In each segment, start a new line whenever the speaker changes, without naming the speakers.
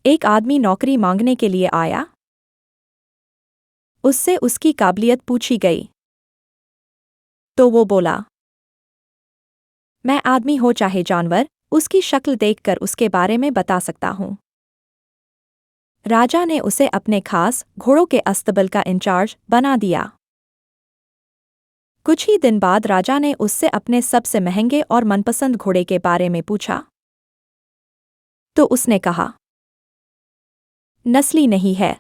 एक आदमी नौकरी मांगने के लिए आया। उससे उसकी काबिलियत पूछी गई तो वो बोला, मैं आदमी हो चाहे जानवर, उसकी शक्ल देखकर उसके बारे में बता सकता हूँ। राजा ने उसे अपने खास घोड़ों के अस्तबल का इंचार्ज बना दिया। कुछ ही दिन बाद राजा ने उससे अपने सबसे महंगे और मनपसंद घोड़े के बारे में पूछा तो उसने कहा, नस्ली नहीं है।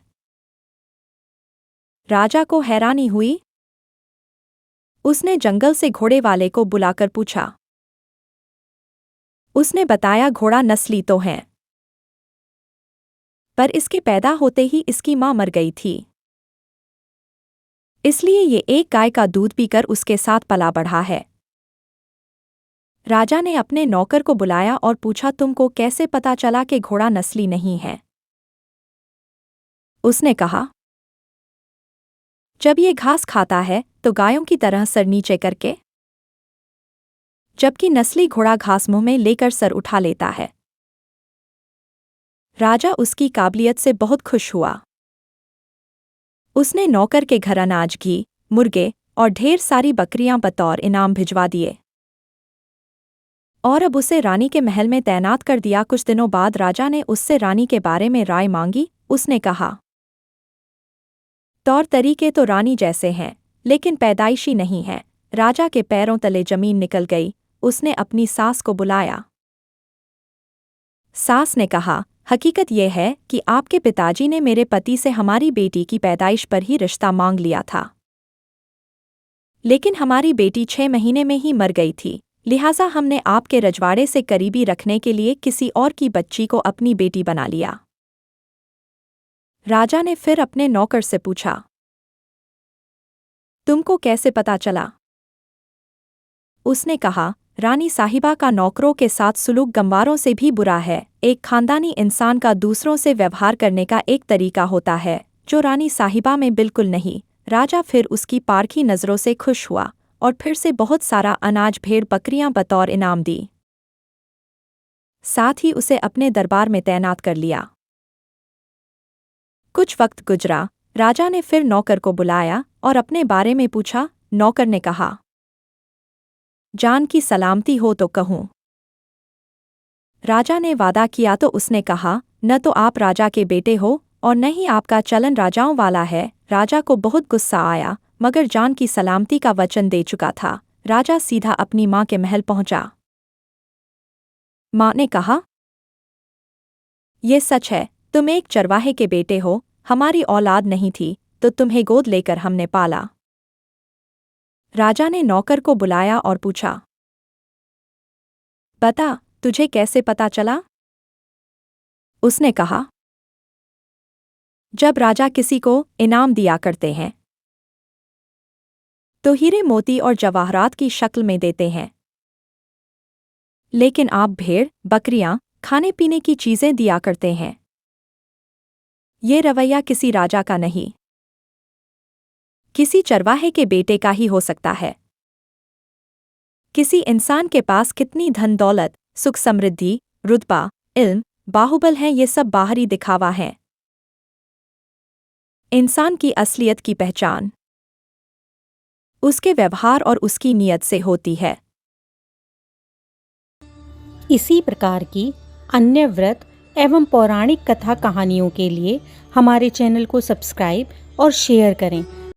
राजा को हैरानी हुई। उसने जंगल से घोड़े वाले को बुलाकर पूछा। उसने बताया घोड़ा नस्ली तो है, पर इसके पैदा होते ही इसकी मां मर गई थी, इसलिए ये एक गाय का दूध पीकर उसके साथ पला बढ़ा है। राजा ने अपने नौकर को बुलाया और पूछा, तुमको कैसे पता चला कि घोड़ा नस्ली नहीं है? उसने कहा, जब ये घास खाता है तो गायों की तरह सर नीचे करके, जबकि नस्ली घोड़ा घास मुंह में लेकर सर उठा लेता है। राजा उसकी काबिलियत से बहुत खुश हुआ। उसने नौकर के घर अनाज, घी, मुर्गे और ढेर सारी बकरियां बतौर इनाम भिजवा दिए और अब उसे रानी के महल में तैनात कर दिया। कुछ दिनों बाद राजा ने उससे रानी के बारे में राय मांगी। उसने कहा, तौर तरीके तो रानी जैसे हैं, लेकिन पैदाइशी नहीं है। राजा के पैरों तले जमीन निकल गई। उसने अपनी सास को बुलाया। सास ने कहा, हकीकत यह है कि आपके पिताजी ने मेरे पति से हमारी बेटी की पैदाइश पर ही रिश्ता मांग लिया था, लेकिन हमारी बेटी 6 महीने में ही मर गई थी, लिहाजा हमने आपके रजवाड़े से करीबी रखने के लिए किसी और की बच्ची को अपनी बेटी बना लिया। राजा ने फिर अपने नौकर से पूछा, तुमको कैसे पता चला? उसने कहा, रानी साहिबा का नौकरों के साथ सुलूक गंवारों से भी बुरा है। एक खानदानी इंसान का दूसरों से व्यवहार करने का एक तरीका होता है जो रानी साहिबा में बिल्कुल नहीं। राजा फिर उसकी पारखी नज़रों से खुश हुआ और फिर से बहुत सारा अनाज, भेड़, बकरियां बतौर इनाम दी। साथ ही उसे अपने दरबार में तैनात कर लिया। कुछ वक्त गुजरा। राजा ने फिर नौकर को बुलाया और अपने बारे में पूछा। नौकर ने कहा, जान की सलामती हो तो कहूँ। राजा ने वादा किया तो उसने कहा, न तो आप राजा के बेटे हो और न ही आपका चलन राजाओं वाला है। राजा को बहुत गुस्सा आया, मगर जान की सलामती का वचन दे चुका था। राजा सीधा अपनी माँ के महल पहुंचा। माँ ने कहा, ये सच है, तुम एक चरवाहे के बेटे हो। हमारी औलाद नहीं थी तो तुम्हें गोद लेकर हमने पाला। राजा ने नौकर को बुलाया और पूछा, बता, तुझे कैसे पता चला? उसने कहा, जब राजा किसी को इनाम दिया करते हैं तो हीरे, मोती और जवाहरात की शक्ल में देते हैं, लेकिन आप भेड़, बकरियां, खाने पीने की चीजें दिया करते हैं। ये रवैया किसी राजा का नहीं, किसी चरवाहे के बेटे का ही हो सकता है। किसी इंसान के पास कितनी धन दौलत, सुख समृद्धि, रुतबा, इल्म, बाहुबल हैं, ये सब बाहरी दिखावा हैं। इंसान की असलियत की पहचान उसके व्यवहार और उसकी नीयत से होती है।
इसी प्रकार की अन्य व्रत एवं पौराणिक कथा कहानियों के लिए हमारे चैनल को सब्सक्राइब और शेयर करें